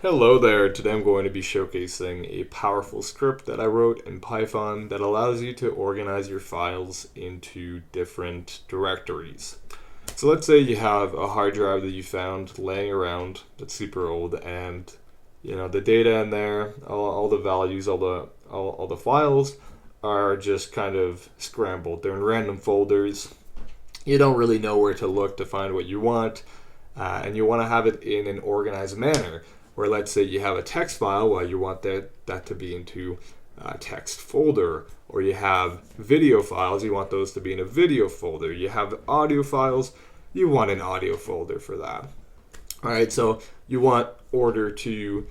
Hello there, today I'm going to be showcasing a powerful script that I wrote in Python that allows you to organize your files into different directories. So let's say you have a hard drive that you found laying around that's super old, and the data in there, all the values, all the files are just kind of scrambled. They're in random folders. You don't really know where to look to find what you want, and you want to have it in an organized manner. Where let's say you have a text file, well, you want that to be into a text folder, or you have video files, you want those to be in a video folder. You have audio files, you want an audio folder for that. All right, so you want order to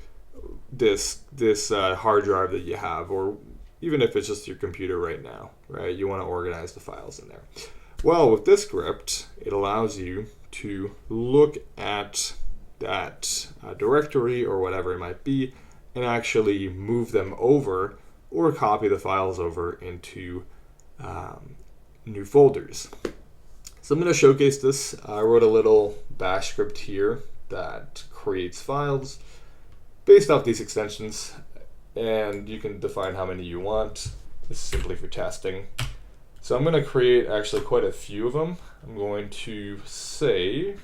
this hard drive that you have, or even if it's just your computer right now, right? You want to organize the files in there. Well, with this script, it allows you to look at that directory or whatever it might be and actually move them over or copy the files over into new folders. So I'm going to showcase this. I wrote a little bash script here that creates files based off these extensions, and you can define how many you want. This is simply for testing. So I'm going to create actually quite a few of them. I'm going to say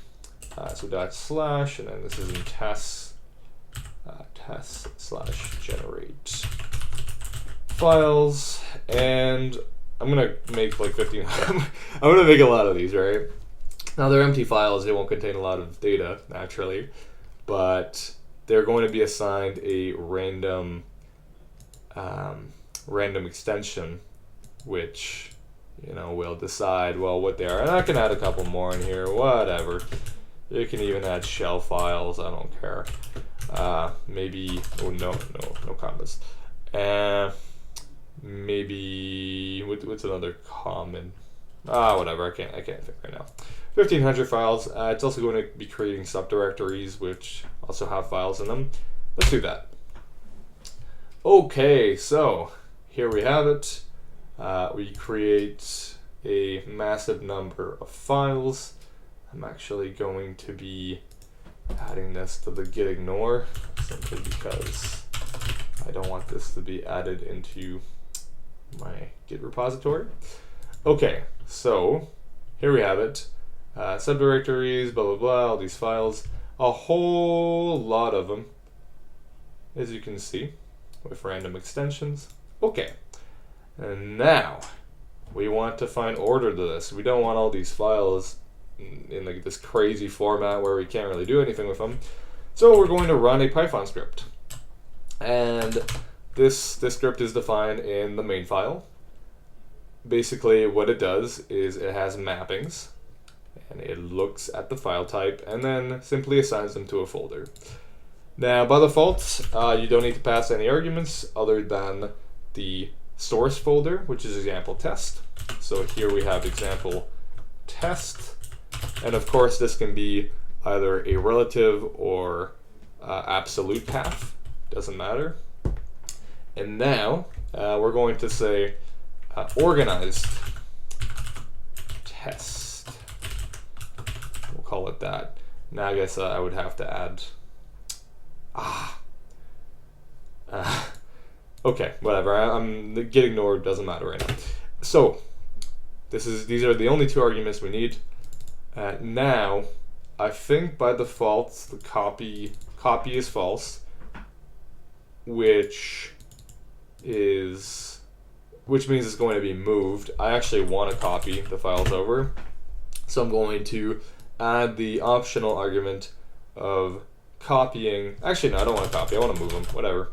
so // and then this is in test /generate files, and I'm gonna make like 15. I'm gonna make a lot of these, right? Now they're empty files; they won't contain a lot of data naturally, but they're going to be assigned a random extension, which will decide what they are. And I can add a couple more in here, whatever. You can even add shell files, I don't care. Maybe, no comments. Maybe, what's another common? Whatever, I can't think right now. 1500 files. It's also going to be creating subdirectories, which also have files in them. Let's do that. Okay, so here we have it. We create a massive number of files. I'm actually going to be adding this to the git ignore simply because I don't want this to be added into my Git repository. Okay, so here we have it. Subdirectories, blah, blah, blah, all these files. A whole lot of them, as you can see, with random extensions. Okay, and now we want to find order to this. We don't want all these files in like this crazy format where we can't really do anything with them. So we're going to run a Python script. And this script is defined in the main file. Basically what it does is it has mappings, and it looks at the file type and then simply assigns them to a folder. Now by default, you don't need to pass any arguments other than the source folder, which is example test. So here we have example test. And of course, this can be either a relative or absolute path, doesn't matter. And now we're going to say organized test. We'll call it that. Now I guess I would have to add, okay, whatever. I'm git ignored, doesn't matter right now. So these are the only two arguments we need. Now, I think by default the copy is false, which means it's going to be moved. I actually want to copy the files over, so I'm going to add the optional argument of copying. Actually, no, I don't want to copy. I want to move them. Whatever.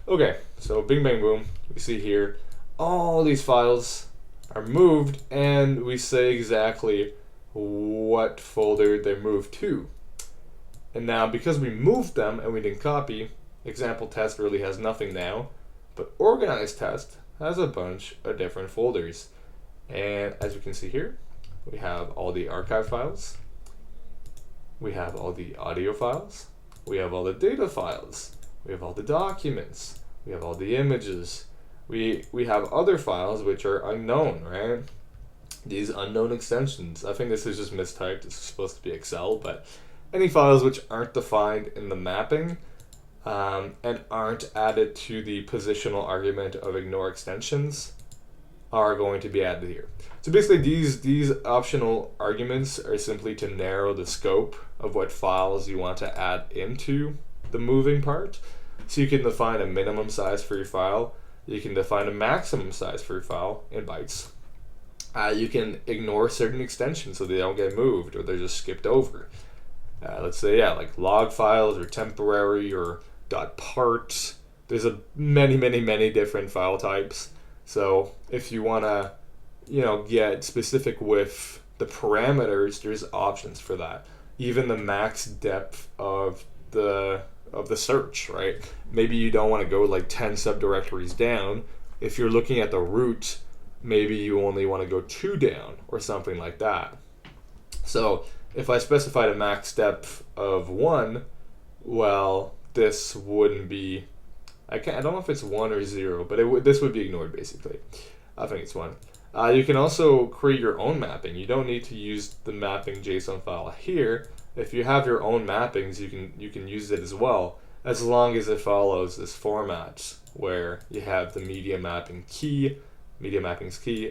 Okay, so bing bang boom. We see here all these files are moved, and we say exactly what folder they moved to. And now because we moved them and we didn't copy, example test really has nothing now, but organized test has a bunch of different folders. And as you can see here, we have all the archive files, we have all the audio files, we have all the data files, we have all the documents, we have all the images, we have other files which are unknown, right? These unknown extensions. I think this is just mistyped. This is supposed to be Excel, but any files which aren't defined in the mapping and aren't added to the positional argument of ignore extensions are going to be added here. So basically these optional arguments are simply to narrow the scope of what files you want to add into the moving part. So you can define a minimum size for your file. You can define a maximum size for your file in bytes. You can ignore certain extensions so they don't get moved or they're just skipped over. Let's say, like log files or temporary or .part. There's many different file types. So if you want to, get specific with the parameters, there's options for that. Even the max depth of the search, right? Maybe you don't want to go like 10 subdirectories down. If you're looking at the root, maybe you only want to go 2 down or something like that. So if I specified a max depth of 1, well, this wouldn't be, I don't know if it's 1 or 0, but this would be ignored basically. I think it's 1. You can also create your own mapping. You don't need to use the mapping JSON file here. If you have your own mappings, you can use it as well, as long as it follows this format where you have the media mappings key,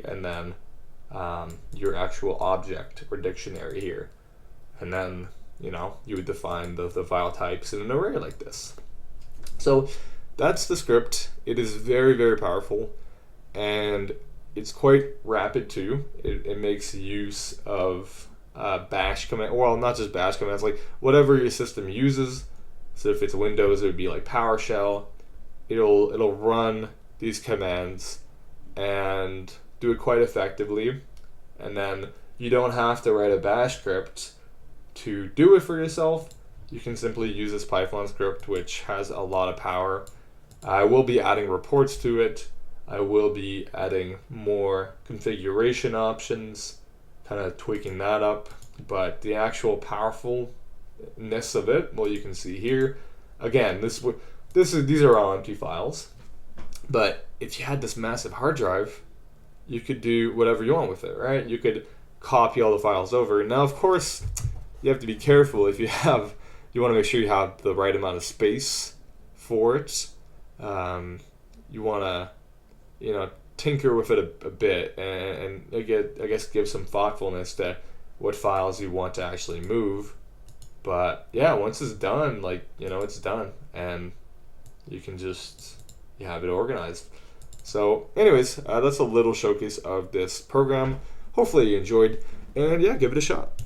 and then your actual object or dictionary here. And then, you would define the file types in an array like this. So that's the script. It is very powerful, and it's quite rapid too. It makes use of bash command, well, not just bash commands, like whatever your system uses. So if it's Windows, it would be like PowerShell. It'll run these commands and do it quite effectively. And then you don't have to write a bash script to do it for yourself. You can simply use this Python script, which has a lot of power. I will be adding reports to it. I will be adding more configuration options, kind of tweaking that up. But the actual powerfulness of it, well, you can see here. Again, these are all empty files. But if you had this massive hard drive, you could do whatever you want with it, right? You could copy all the files over. Now, of course, you have to be careful. If you want to make sure you have the right amount of space for it. You want to, tinker with it a bit and I guess give some thoughtfulness to what files you want to actually move. But yeah, once it's done, it's done, and you can just have it organized. So anyways, that's a little showcase of this program. Hopefully you enjoyed, and yeah, give it a shot.